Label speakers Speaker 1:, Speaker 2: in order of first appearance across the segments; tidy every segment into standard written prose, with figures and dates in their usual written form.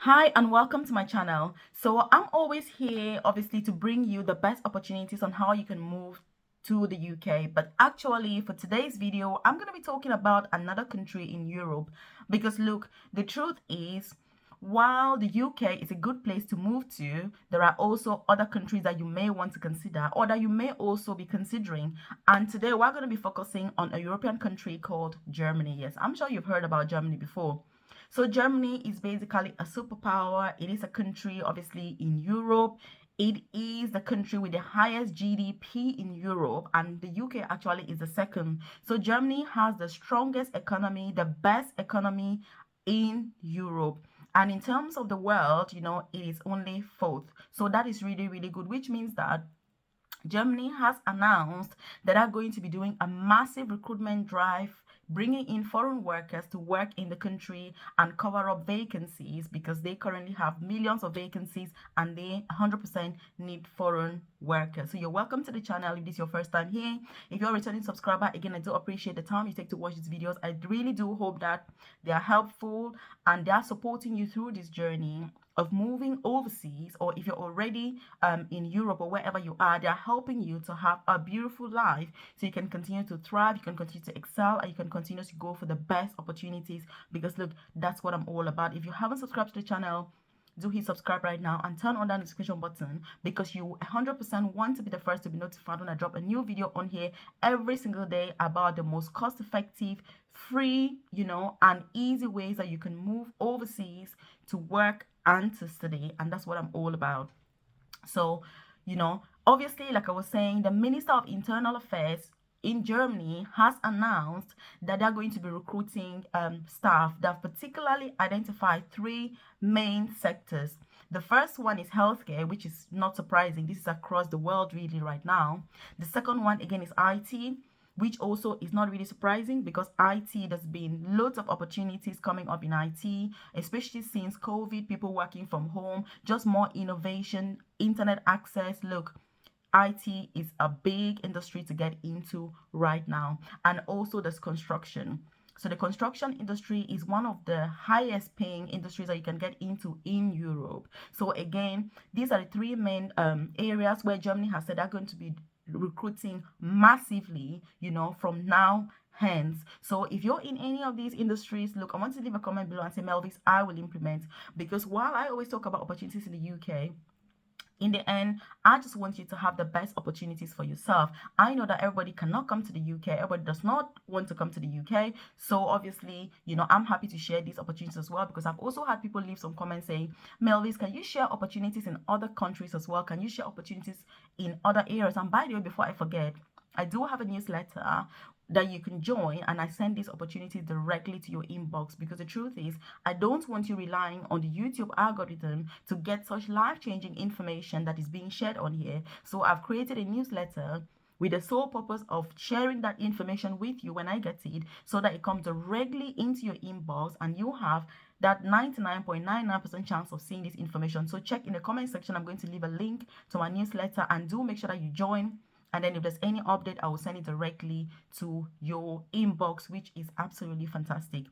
Speaker 1: Hi and welcome to my channel. So I'm always here obviously to bring you the best opportunities on how you can move to the UK. But actually for today's video, I'm going to be talking about another country in Europe because look, the truth is while the UK is a good place to move to, there are also other countries that you may want to consider or that you may also be considering. And today we're going to be focusing on a European country called Germany. Yes, I'm sure you've heard about Germany before. So Germany is basically a superpower. It is a country, obviously, in Europe. It is the country with the highest GDP in Europe, and the UK actually is the second. So Germany has the strongest economy, the best economy in Europe. And in terms of the world, it is only fourth. So that is really, really good, which means that Germany has announced that they're going to be doing a massive recruitment drive, bringing in foreign workers to work in the country and cover up vacancies because they currently have millions of vacancies and they 100% need foreign workers. So you're welcome to the channel if this is your first time here. If you're a returning subscriber, again, I do appreciate the time you take to watch these videos. I really do hope that they are helpful and they are supporting you through this journey of moving overseas, or if you're already in Europe or wherever you are, they're helping you to have a beautiful life so you can continue to thrive, you can continue to excel, and you can continue to go for the best opportunities because look, that's what I'm all about. If you haven't subscribed to the channel, do hit subscribe right now and turn on that notification button because you 100% want to be the first to be notified when I drop a new video on here every single day about the most cost-effective, free, and easy ways that you can move overseas to work and to study. And that's what I'm all about. So, obviously, like I was saying, the Minister of Internal Affairs in Germany has announced that they're going to be recruiting staff that particularly identify three main sectors. The first one is healthcare, which is not surprising. This is across the world really right now. The second one, again, is IT, which also is not really surprising because IT, there's been loads of opportunities coming up in IT, especially since COVID, people working from home, just more innovation, internet access. Look, IT is a big industry to get into right now. And also there's construction. So the construction industry is one of the highest paying industries that you can get into in Europe. So again, these are the three main areas where Germany has said they're going to be recruiting massively, from now hence. So if you're in any of these industries, look, I want to leave a comment below and say, Melvis, I will implement. Because while I always talk about opportunities in the UK, in the end, I just want you to have the best opportunities for yourself. I know that everybody cannot come to the UK. Everybody does not want to come to the UK. So obviously, I'm happy to share these opportunities as well because I've also had people leave some comments saying, Melvis, can you share opportunities in other countries as well? Can you share opportunities in other areas? And by the way, before I forget, I do have a newsletter that you can join, and I send these opportunities directly to your inbox because the truth is I don't want you relying on the YouTube algorithm to get such life-changing information that is being shared on here. So I've created a newsletter with the sole purpose of sharing that information with you when I get it so that it comes directly into your inbox and you have that 99.99% chance of seeing this information. So check in the comment section. I'm going to leave a link to my newsletter and do make sure that you join. And then if there's any update, I will send it directly to your inbox, which is absolutely fantastic.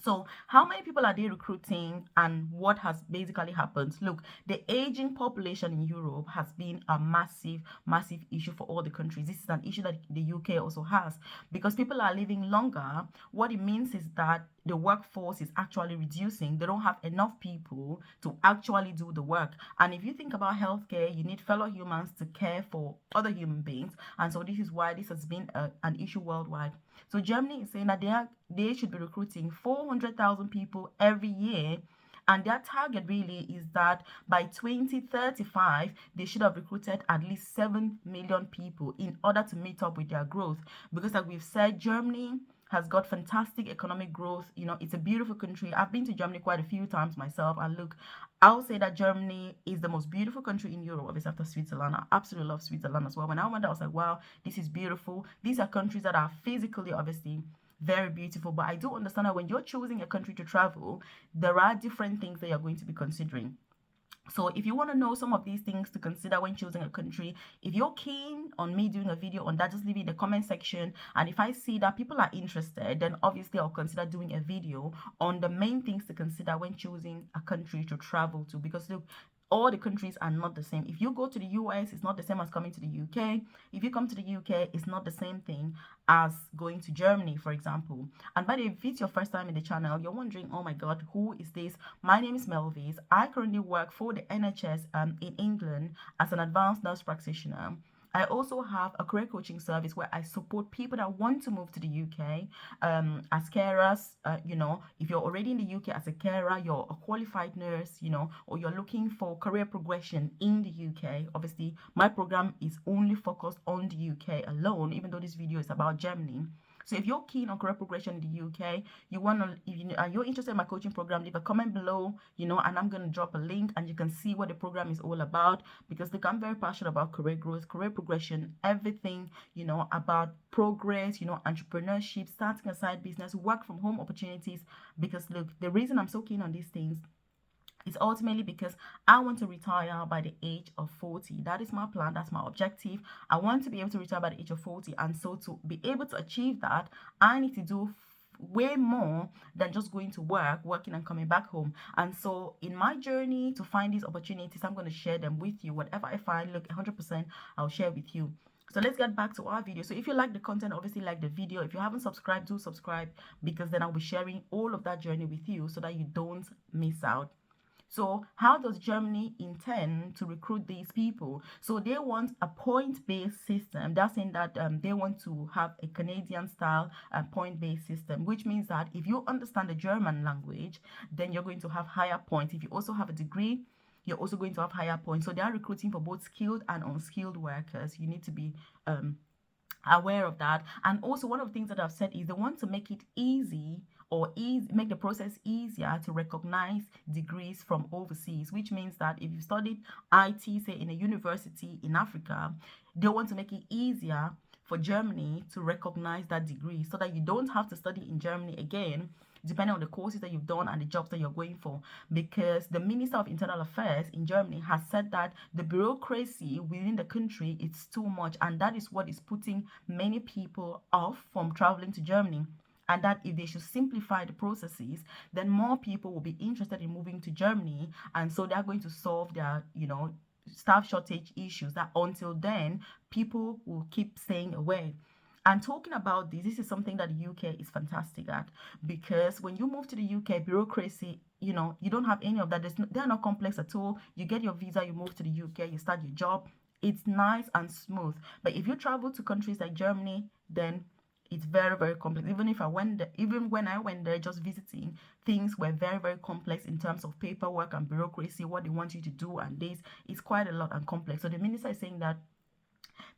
Speaker 1: So how many people are they recruiting and what has basically happened? Look, the aging population in Europe has been a massive, massive issue for all the countries. This is an issue that the UK also has because people are living longer. What it means is that the workforce is actually reducing. They don't have enough people to actually do the work. And if you think about healthcare, you need fellow humans to care for other human beings. And so this is why this has been an issue worldwide. So Germany is saying that they should be recruiting 400,000 people every year. And their target really is that by 2035, they should have recruited at least 7 million people in order to meet up with their growth. Because like we've said, Germany has got fantastic economic growth. It's a beautiful country. I've been to Germany quite a few times myself. And look, I'll say that Germany is the most beautiful country in Europe, obviously after Switzerland. I absolutely love Switzerland as well. When I went there, I was like, wow, this is beautiful. These are countries that are physically, obviously, very beautiful. But I do understand that when you're choosing a country to travel, there are different things that you're going to be considering. So if you want to know some of these things to consider when choosing a country, if you're keen on me doing a video on that, just leave it in the comment section. And if I see that people are interested, then obviously I'll consider doing a video on the main things to consider when choosing a country to travel to. Because look, all the countries are not the same. If you go to the US, it's not the same as coming to the UK. If you come to the UK, it's not the same thing as going to Germany, for example. And by the way, if it's your first time in the channel, you're wondering, oh my God, who is this? My name is Melvis. I currently work for the NHS in England as an advanced nurse practitioner. I also have a career coaching service where I support people that want to move to the UK as carers. If you're already in the UK as a carer, you're a qualified nurse, or you're looking for career progression in the UK. Obviously, my program is only focused on the UK alone, even though this video is about Germany. So if you're keen on career progression in the UK, you're interested in my coaching program, leave a comment below, and I'm going to drop a link and you can see what the program is all about. Because look, I'm very passionate about career growth, career progression, everything, about progress, entrepreneurship, starting a side business, work from home opportunities. Because look, the reason I'm so keen on these things is ultimately because I want to retire by the age of 40. That is my plan. That's my objective. I want to be able to retire by the age of 40. And so to be able to achieve that, I need to do way more than just going to work, working and coming back home. And so in my journey to find these opportunities, I'm going to share them with you. Whatever I find, look, 100% I'll share with you. So let's get back to our video. So if you like the content, obviously like the video. If you haven't subscribed, do subscribe, because then I'll be sharing all of that journey with you so that you don't miss out. So how does Germany intend to recruit these people? So they want a point-based system. They're saying that they want to have a Canadian-style point-based system, which means that if you understand the German language, then you're going to have higher points. If you also have a degree, you're also going to have higher points. So they are recruiting for both skilled and unskilled workers. You need to be aware of that. And also one of the things that I've said is they want to make it easy or make the process easier to recognize degrees from overseas, which means that if you studied IT, say in a university in Africa, they want to make it easier for Germany to recognize that degree so that you don't have to study in Germany again, depending on the courses that you've done and the jobs that you're going for. Because the Minister of Internal Affairs in Germany has said that the bureaucracy within the country is too much, and that is what is putting many people off from traveling to Germany. And that if they should simplify the processes, then more people will be interested in moving to Germany, and so they're going to solve their staff shortage issues. That until then, people will keep staying away. And talking about this is something that the UK is fantastic at, because when you move to the UK, bureaucracy, you don't have any of that. They're not complex at all. You get your visa, you move to the UK, you start your job. It's nice and smooth. But if you travel to countries like Germany, then it's very, very complex. Even when I went there just visiting, things were very, very complex in terms of paperwork and bureaucracy, what they want you to do, and this is quite a lot and complex. So the minister is saying that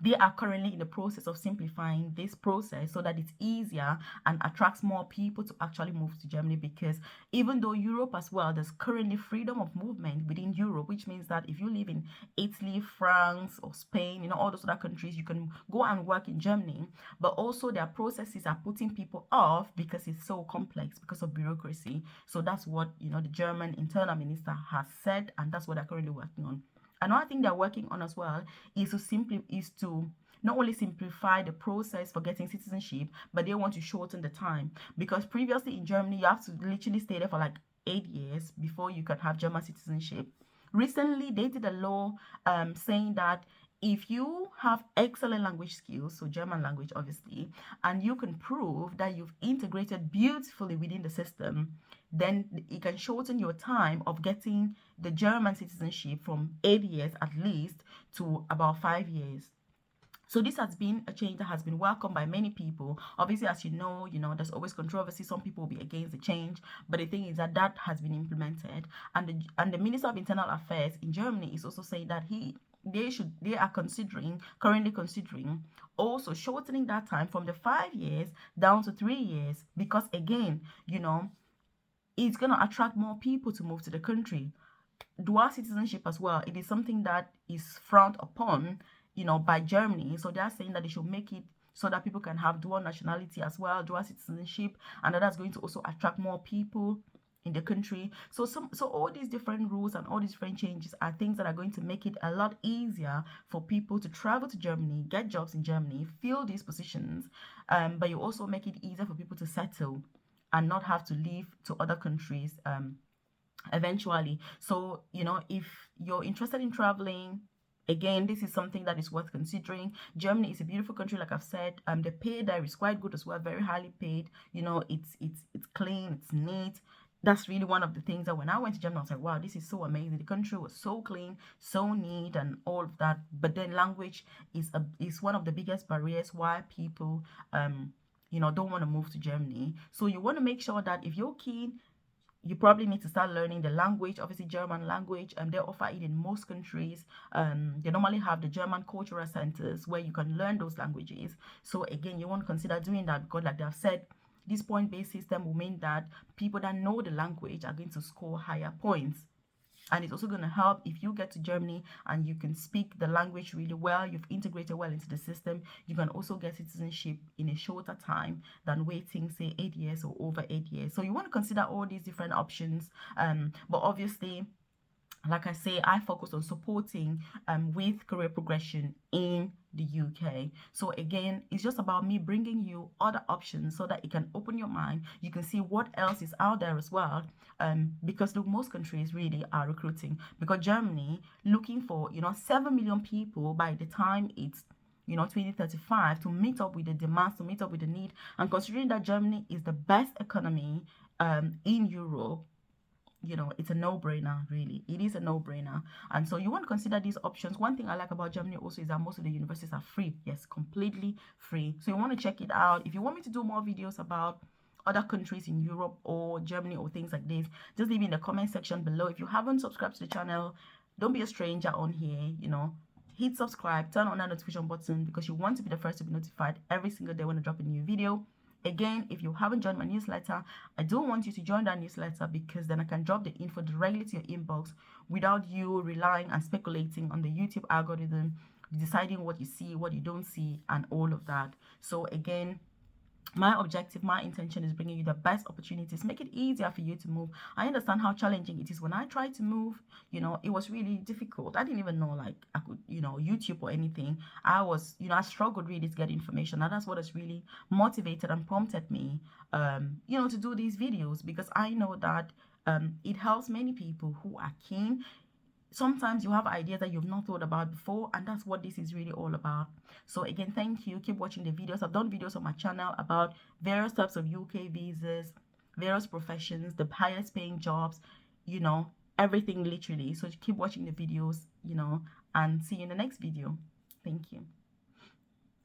Speaker 1: they are currently in the process of simplifying this process so that it's easier and attracts more people to actually move to Germany. Because even though Europe as well, there's currently freedom of movement within Europe, which means that if you live in Italy, France, or Spain, all those other countries, you can go and work in Germany. But also their processes are putting people off because it's so complex because of bureaucracy. So that's what the German internal minister has said, and that's what they're currently working on. Another thing they're working on as well is to not only simplify the process for getting citizenship, but they want to shorten the time. Because previously in Germany, you have to literally stay there for like 8 years before you can have German citizenship. Recently, they did a law saying that if you have excellent language skills, so German language obviously, and you can prove that you've integrated beautifully within the system, then it can shorten your time of getting the German citizenship from 8 years at least to about 5 years. So this has been a change that has been welcomed by many people. Obviously, as you know, there's always controversy. Some people will be against the change, but the thing is that has been implemented. And the Minister of Internal Affairs in Germany is also saying that they are currently considering also shortening that time from the 5 years down to 3 years, because again, it's going to attract more people to move to the country. Dual citizenship as well, it is something that is frowned upon, by Germany. So they are saying that they should make it so that people can have dual nationality as well, dual citizenship, and that's going to also attract more people, in the country. So all these different rules and all these different changes are things that are going to make it a lot easier for people to travel to Germany, get jobs in Germany, fill these positions, but you also make it easier for people to settle and not have to leave to other countries eventually. So, if you're interested in traveling, again, this is something that is worth considering. Germany is a beautiful country, like I've said. The pay there is quite good as well, very highly paid. It's clean, it's neat. That's really one of the things that when I went to Germany, I was like, wow, this is so amazing. The country was so clean, so neat, and all of that. But then language is one of the biggest barriers why people don't want to move to Germany. So you want to make sure that if you're keen, you probably need to start learning the language, obviously German language, and they offer it in most countries. They normally have the German cultural centers where you can learn those languages. So again, you want to consider doing that because, like they've said, this point-based system will mean that people that know the language are going to score higher points. And it's also going to help if you get to Germany and you can speak the language really well, you've integrated well into the system, you can also get citizenship in a shorter time than waiting, say, 8 years or over 8 years. So you want to consider all these different options. But obviously, like I say, I focus on supporting with career progression in the UK. So again, it's just about me bringing you other options so that it can open your mind. You can see what else is out there as well. Because most countries really are recruiting. Because Germany looking for 7 million people by the time it's 2035 to meet up with the demands, to meet up with the need. And considering that Germany is the best economy in Europe, it's a no-brainer. Really, it is a no-brainer. And so you want to consider these options. One thing I like about Germany also is that most of the universities are free. Yes, completely free. So you want to check it out. If you want me to do more videos about other countries in Europe or Germany or things like this, just leave it in the comment section below. If you haven't subscribed to the channel, don't be a stranger on here. Hit subscribe, turn on that notification button because you want to be the first to be notified every single day when I drop a new video. Again, if you haven't joined my newsletter, I do want you to join that newsletter because then I can drop the info directly to your inbox without you relying and speculating on the YouTube algorithm, deciding what you see, what you don't see, and all of that. So again, my objective, my intention is bringing you the best opportunities, make it easier for you to move. I understand how challenging it is. When I tried to move, it was really difficult. I didn't even know like I could, YouTube or anything. I was, I struggled really to get information, and that's what has really motivated and prompted me, to do these videos, because I know that it helps many people who are keen. Sometimes you have ideas that you've not thought about before, and that's what this is really all about. So again, thank you. Keep watching the videos. I've done videos on my channel about various types of UK visas, various professions, the highest paying jobs, everything literally. So keep watching the videos, and see you in the next video. Thank you.